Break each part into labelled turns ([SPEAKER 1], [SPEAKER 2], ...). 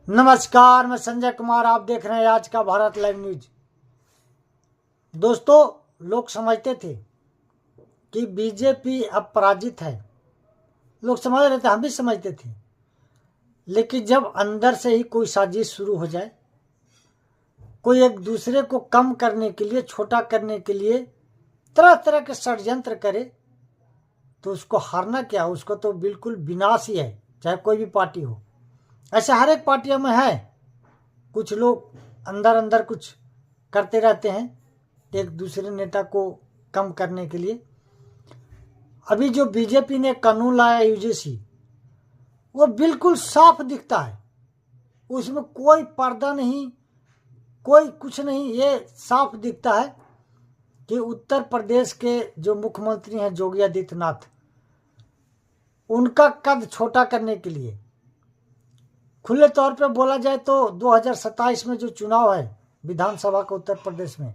[SPEAKER 1] नमस्कार, मैं संजय कुमार। आप देख रहे हैं आज का भारत लाइव न्यूज। दोस्तों, लोग समझते थे कि बीजेपी अब पराजित है। लोग समझ रहे थे, हम भी समझते थे। लेकिन जब अंदर से ही कोई साजिश शुरू हो जाए, कोई एक दूसरे को कम करने के लिए, छोटा करने के लिए तरह तरह के षड्यंत्र करे, तो उसको हारना क्या, उसको तो बिल्कुल विनाश ही है, चाहे कोई भी पार्टी हो। ऐसा हर एक पार्टियों में है। कुछ लोग अंदर अंदर कुछ करते रहते हैं एक दूसरे नेता को कम करने के लिए। अभी जो बीजेपी ने कानून लाया यूजीसी, वो बिल्कुल साफ दिखता है, उसमें कोई पर्दा नहीं, कोई कुछ नहीं। ये साफ दिखता है कि उत्तर प्रदेश के जो मुख्यमंत्री हैं योगी आदित्यनाथ, उनका कद छोटा करने के लिए, खुले तौर पे बोला जाए तो 2027 में जो चुनाव है विधानसभा का उत्तर प्रदेश में,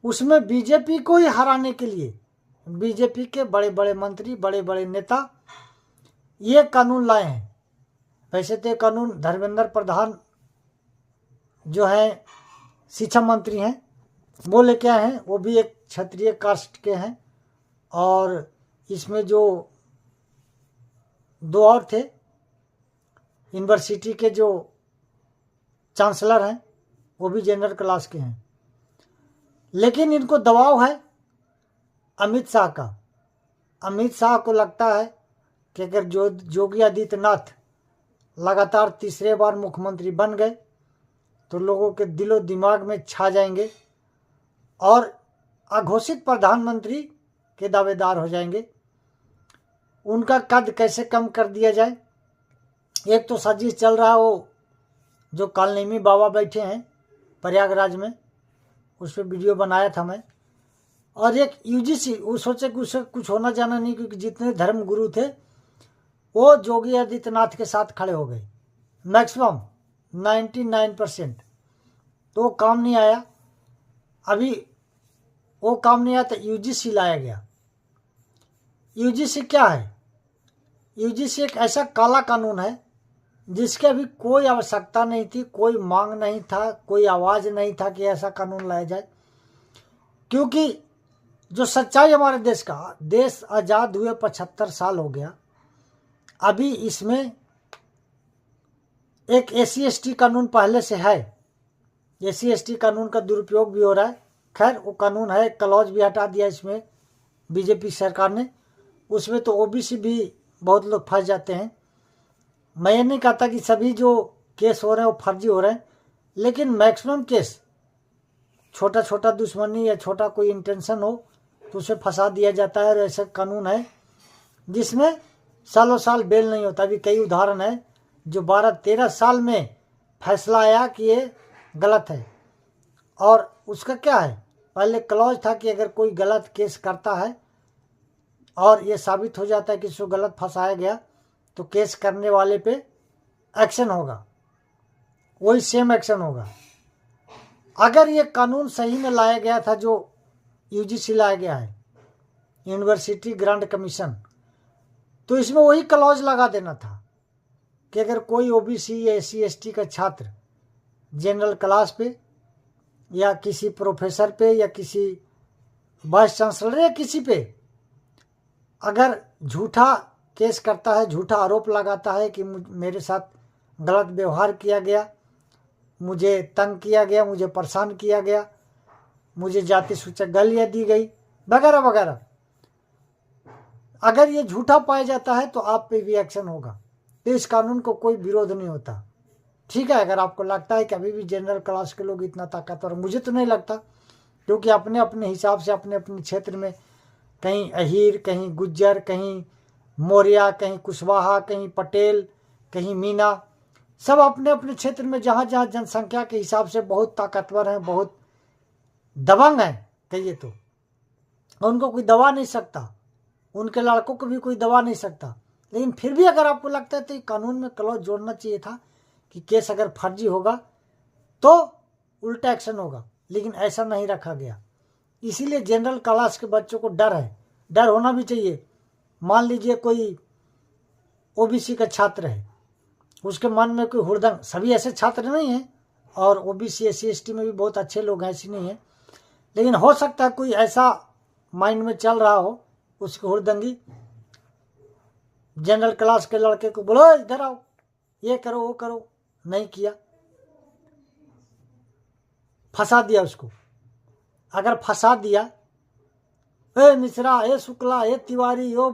[SPEAKER 1] उसमें बीजेपी को ही हराने के लिए बीजेपी के बड़े बड़े मंत्री, बड़े बड़े नेता ये कानून लाए हैं। वैसे तो कानून धर्मेंद्र प्रधान जो है शिक्षा मंत्री हैं, वो लेके आए हैं। वो भी एक क्षत्रिय कास्ट के हैं। और इसमें जो दो और थे यूनिवर्सिटी के जो चांसलर हैं, वो भी जनरल क्लास के हैं। लेकिन इनको दबाव है अमित शाह का। अमित शाह को लगता है कि अगर योगी आदित्यनाथ लगातार तीसरे बार मुख्यमंत्री बन गए तो लोगों के दिलो दिमाग में छा जाएंगे और अघोषित प्रधानमंत्री के दावेदार हो जाएंगे। उनका कद कैसे कम कर दिया जाए, एक तो साजिश चल रहा है। वो जो कालनेमी बाबा बैठे हैं प्रयागराज में, उस पर वीडियो बनाया था मैं। और एक यूजीसी, वो सोचे कि उससे कुछ होना जाना नहीं, क्योंकि जितने धर्म गुरु थे वो योगी आदित्यनाथ के साथ खड़े हो गए, मैक्सिमम 99%। तो वो काम नहीं आया। अभी वो काम नहीं आया तो यूजीसी लाया गया। यूजीसी क्या है? यूजीसी एक ऐसा काला कानून है जिसके अभी कोई आवश्यकता नहीं थी, कोई मांग नहीं था, कोई आवाज नहीं था कि ऐसा कानून लाया जाए। क्योंकि जो सच्चाई हमारे देश का, देश आज़ाद हुए 75 साल हो गया, अभी इसमें एक SC/ST कानून पहले से है। SC/ST कानून का दुरुपयोग भी हो रहा है। खैर, वो कानून है, क्लॉज भी हटा दिया इसमें बीजेपी सरकार ने। उसमें तो OBC भी बहुत लोग फंस जाते हैं। मैं ये नहीं कहता कि सभी जो केस हो रहे हैं वो फर्जी हो रहे हैं, लेकिन मैक्सिमम केस छोटा छोटा दुश्मनी या छोटा कोई इंटेंशन हो तो उसे फंसा दिया जाता है। और ऐसा कानून है जिसमें सालों साल बेल नहीं होता। अभी कई उदाहरण है जो 12-13 साल में फैसला आया कि ये गलत है। और उसका क्या है, पहले क्लॉज था कि अगर कोई गलत केस करता है और ये साबित हो जाता है कि इसको गलत फंसाया गया, तो केस करने वाले पे एक्शन होगा, वही सेम एक्शन होगा। अगर ये कानून सही में लाया गया था जो यूजीसी लाया गया है, यूनिवर्सिटी ग्रांट कमीशन, तो इसमें वही क्लॉज लगा देना था कि अगर कोई OBC या SC/ST का छात्र जनरल क्लास पे या किसी प्रोफेसर पे या किसी वाइस चांसलर या किसी पे अगर झूठा केस करता है, झूठा आरोप लगाता है कि मेरे साथ गलत व्यवहार किया गया, मुझे तंग किया गया, मुझे परेशान किया गया, मुझे जाति सूचक गालियाँ दी गई, वगैरह वगैरह, अगर ये झूठा पाया जाता है तो आप पे भी एक्शन होगा। तो इस कानून को कोई विरोध नहीं होता। ठीक है, अगर आपको लगता है कि अभी भी जनरल क्लास के लोग इतना ताकतवर, मुझे तो नहीं लगता, क्योंकि अपने अपने हिसाब से अपने अपने क्षेत्र में, कहीं अहीर, कहीं गुज्जर, कहीं मौर्य, कहीं कुशवाहा, कहीं पटेल, कहीं मीना, सब अपने अपने क्षेत्र में जहाँ जहाँ जनसंख्या के हिसाब से बहुत ताकतवर हैं, बहुत दबंग हैं कहिए तो, उनको कोई दबा नहीं सकता, उनके लड़कों को भी कोई दबा नहीं सकता। लेकिन फिर भी अगर आपको लगता है तो ये कानून में क्लॉज जोड़ना चाहिए था कि केस अगर फर्जी होगा तो उल्टा एक्शन होगा, लेकिन ऐसा नहीं रखा गया। इसीलिए जनरल क्लास के बच्चों को डर है। डर होना भी चाहिए। मान लीजिए कोई OBC का छात्र है, उसके मन में कोई हुड़दंग, सभी ऐसे छात्र नहीं हैं, और ओबीसी एससी एसटी में भी बहुत अच्छे लोग हैं, ऐसी नहीं है, लेकिन हो सकता है कोई ऐसा माइंड में चल रहा हो उसकी हुड़दंगी, जनरल क्लास के लड़के को बोलो इधर आओ, ये करो वो करो, नहीं किया, फंसा दिया उसको। अगर फंसा दिया, ए मिश्रा, ए शुक्ला, ए तिवारी, ओ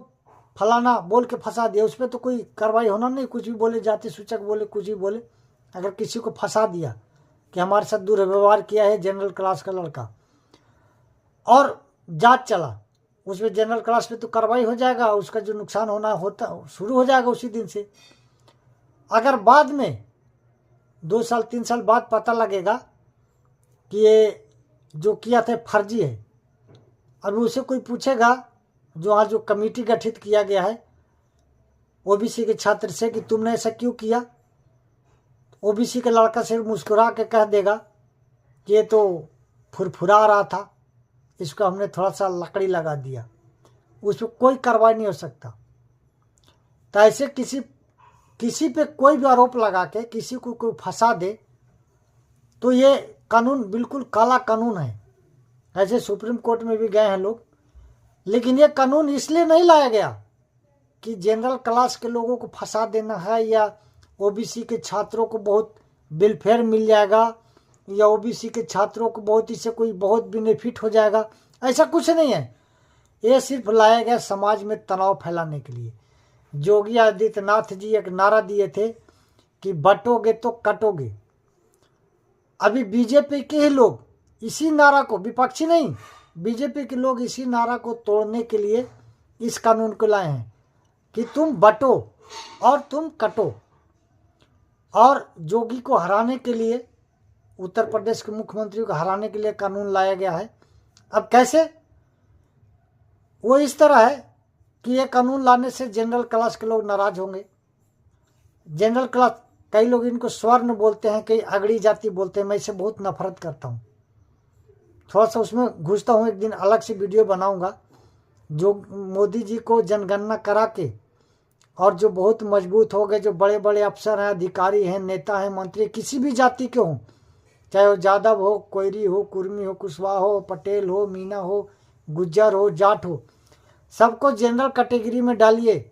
[SPEAKER 1] फलाना बोल के फंसा दिया, उस पर तो कोई कार्रवाई होना नहीं, कुछ भी बोले, जाति सूचक बोले, कुछ भी बोले। अगर किसी को फंसा दिया कि हमारे साथ दुर्व्यवहार किया है जनरल क्लास का लड़का, और जांच चला, उसमें जनरल क्लास पे तो कार्रवाई हो जाएगा, उसका जो नुकसान होना होता शुरू हो जाएगा उसी दिन से। अगर बाद में 2 साल 3 साल बाद पता लगेगा कि ये जो किया था फर्जी है, अब उसे कोई पूछेगा, जो आज जो कमेटी गठित किया गया है ओबीसी के छात्र से, कि तुमने ऐसा क्यों किया, ओबीसी के लड़का से मुस्कुरा के कह देगा कि ये तो फुरफुरा रहा था, इसको हमने थोड़ा सा लकड़ी लगा दिया, उस पर कोई कार्रवाई नहीं हो सकता। तो ऐसे किसी पे कोई भी आरोप लगा के किसी को कोई फंसा दे तो ये कानून बिल्कुल काला कानून है। ऐसे सुप्रीम कोर्ट में भी गए हैं लोग, लेकिन ये कानून इसलिए नहीं लाया गया कि जनरल क्लास के लोगों को फंसा देना है, या ओबीसी के छात्रों को बहुत वेलफेयर मिल जाएगा, या ओबीसी के छात्रों को बहुत इससे कोई बहुत बेनिफिट हो जाएगा, ऐसा कुछ नहीं है। ये सिर्फ लाया गया समाज में तनाव फैलाने के लिए। योगी आदित्यनाथ जी एक नारा दिए थे कि बटोगे तो कटोगे। अभी बीजेपी के ही लोग इसी नारा को, विपक्षी नहीं, बीजेपी के लोग इसी नारा को तोड़ने के लिए इस कानून को लाए हैं कि तुम बटो और तुम कटो। और योगी को हराने के लिए, उत्तर प्रदेश के मुख्यमंत्री को हराने के लिए कानून लाया गया है। अब कैसे? वो इस तरह है कि ये कानून लाने से जनरल क्लास के लोग नाराज होंगे। जनरल क्लास, कई लोग इनको स्वर्ण बोलते हैं, कई अगड़ी जाति बोलते हैं, मैं इसे बहुत नफरत करता हूँ। थोड़ा सा उसमें घुसता हूँ, एक दिन अलग से वीडियो बनाऊंगा। जो मोदी जी को जनगणना करा के, और जो बहुत मजबूत हो गए, जो बड़े बड़े अफसर हैं, अधिकारी हैं, नेता हैं, मंत्री, किसी भी जाति के हों, चाहे वो यादव हो, कोयरी हो, कुर्मी हो, कुशवाहा हो, पटेल हो, मीना हो, गुज्जर हो, जाट हो, सबको जनरल कैटेगरी में डालिए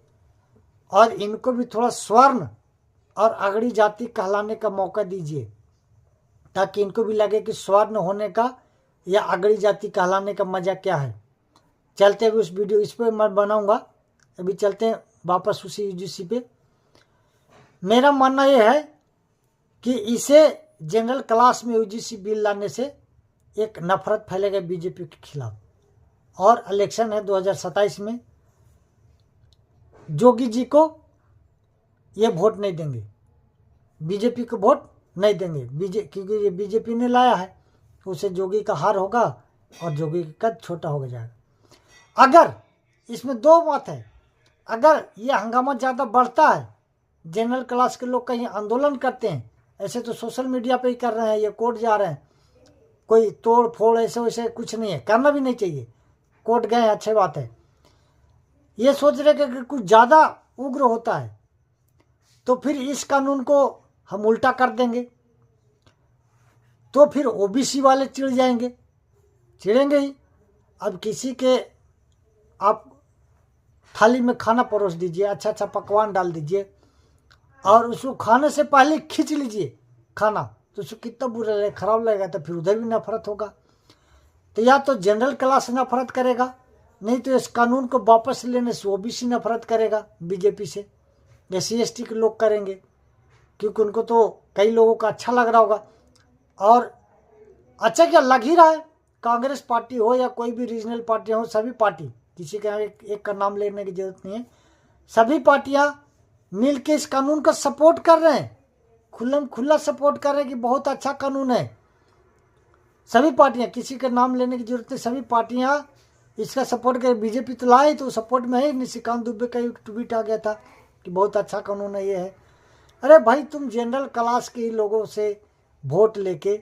[SPEAKER 1] और इनको भी थोड़ा स्वर्ण और अगड़ी जाति कहलाने का मौका दीजिए, ताकि इनको भी लगे कि स्वर्ण होने का या अगड़ी जाति कहलाने का मजा क्या है। चलते हुए उस वीडियो, इस पर मैं बनाऊंगा। अभी चलते हैं वापस उसी यूजीसी पे। मेरा मानना यह है कि इसे जनरल क्लास में यूजीसी बिल लाने से एक नफरत फैलेगा बीजेपी के खिलाफ, और इलेक्शन है 2027 में, योगी जी को ये वोट नहीं देंगे, बीजेपी को वोट नहीं देंगे, क्योंकि ये बीजेपी ने लाया है, उसे योगी का हार होगा और योगी का कद छोटा हो जाएगा। अगर इसमें 2 बात है, अगर ये हंगामा ज़्यादा बढ़ता है, जनरल क्लास के लोग कहीं आंदोलन करते हैं, ऐसे तो सोशल मीडिया पे ही कर रहे हैं, ये कोर्ट जा रहे हैं, कोई तोड़ फोड़ ऐसे वैसे कुछ नहीं है, करना भी नहीं चाहिए, कोर्ट गए अच्छी बात है। ये सोच रहे कि कुछ ज़्यादा उग्र होता है तो फिर इस कानून को हम उल्टा कर देंगे, तो फिर ओबीसी वाले चिढ़ जाएंगे, चिढ़ेंगे ही। अब किसी के आप थाली में खाना परोस दीजिए, अच्छा अच्छा पकवान डाल दीजिए, और उसको खाने से पहले खींच लीजिए खाना, तो उसको कितना बुरा लगेगा, खराब लगेगा, तो फिर उधर भी नफरत होगा। तो या तो जनरल क्लास नफरत करेगा, नहीं तो इस कानून को वापस लेने से ओबीसी नफरत करेगा बीजेपी से, एससी एसटी के लोग करेंगे, क्योंकि उनको तो कई लोगों का अच्छा लग रहा होगा। और अच्छा क्या लग ही रहा है, कांग्रेस पार्टी हो या कोई भी रीजनल पार्टी हो, सभी पार्टी, किसी का एक का नाम लेने की जरूरत नहीं है, सभी पार्टियां मिल के इस कानून का सपोर्ट कर रहे हैं, खुल्लम खुल्ला सपोर्ट कर रहे हैं कि बहुत अच्छा कानून है। सभी पार्टियां, किसी का नाम लेने की जरूरत नहीं, सभी पार्टियां इसका सपोर्ट करें। बीजेपी तो लाए तो सपोर्ट में है, निशिकांत दुबे का एक ट्वीट आ गया था कि बहुत अच्छा कानून है, ये है। अरे भाई, तुम जनरल क्लास के ही लोगों से वोट लेके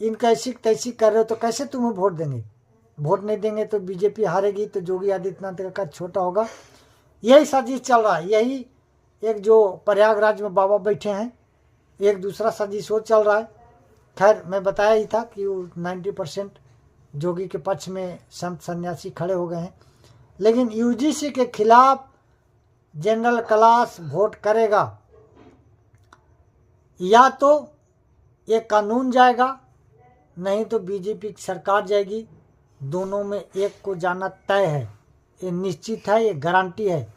[SPEAKER 1] इनका ऐसी तैसी कर रहे हो, तो कैसे तुम्हें वोट देंगे? वोट नहीं देंगे तो बीजेपी हारेगी, तो योगी आदित्यनाथ का कद छोटा होगा। यही साजिश चल रहा है, यही एक जो प्रयागराज में बाबा बैठे हैं, एक दूसरा साजिश वो चल रहा है। खैर मैं बताया ही था कि वो 90% जोगी के पक्ष में संत सन्यासी खड़े हो गए हैं। लेकिन यूजीसी के खिलाफ जनरल क्लास वोट करेगा, या तो ये कानून जाएगा नहीं तो बीजेपी की सरकार जाएगी। दोनों में एक को जाना तय है, ये निश्चित है, ये गारंटी है।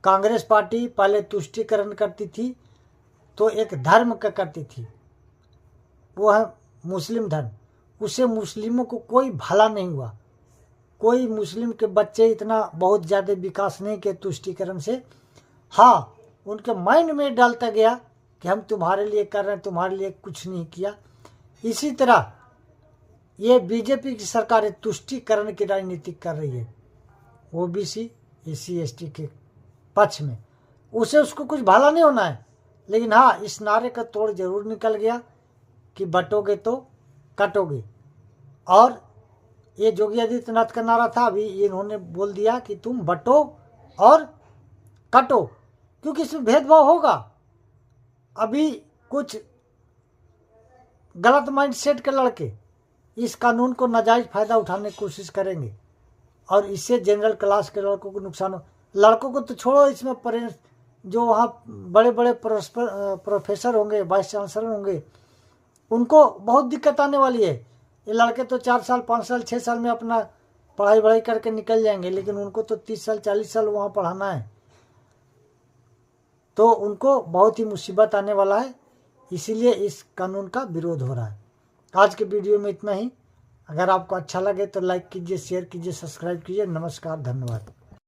[SPEAKER 1] कांग्रेस पार्टी पहले तुष्टीकरण करती थी तो एक धर्म का करती थी, वो है मुस्लिम धर्म। उससे मुस्लिमों को कोई भला नहीं हुआ, कोई मुस्लिम के बच्चे इतना बहुत ज़्यादा विकास नहीं किए तुष्टीकरण से। हाँ, उनके माइंड में डालता गया कि हम तुम्हारे लिए कर रहे हैं, तुम्हारे लिए कुछ नहीं किया। इसी तरह ये बीजेपी की सरकार तुष्टीकरण की राजनीति कर रही है ओबीसी एससी एसटी के पक्ष में। उसे उसको कुछ भला नहीं होना है। लेकिन हाँ, इस नारे का तोड़ जरूर निकल गया कि बटोगे तो कटोगे। और ये योगी आदित्यनाथ का नारा था, अभी इन्होंने बोल दिया कि तुम बटो और कटो, क्योंकि इसमें भेदभाव होगा। अभी कुछ गलत माइंडसेट के लड़के इस कानून को नाजायज फायदा उठाने की कोशिश करेंगे और इससे जनरल क्लास के लड़कों को नुकसान हो। लड़कों को तो छोड़ो, इसमें जो वहाँ बड़े बड़े प्रोफेसर होंगे, वाइस चांसलर होंगे, उनको बहुत दिक्कत आने वाली है। ये लड़के तो 4 साल 5 साल 6 साल में अपना पढ़ाई करके निकल जाएंगे, लेकिन उनको तो 30 साल 40 साल वहाँ पढ़ाना है, तो उनको बहुत ही मुसीबत आने वाला है। इसीलिए इस कानून का विरोध हो रहा है। आज के वीडियो में इतना ही। अगर आपको अच्छा लगे तो लाइक कीजिए, शेयर कीजिए, सब्सक्राइब कीजिए। नमस्कार, धन्यवाद।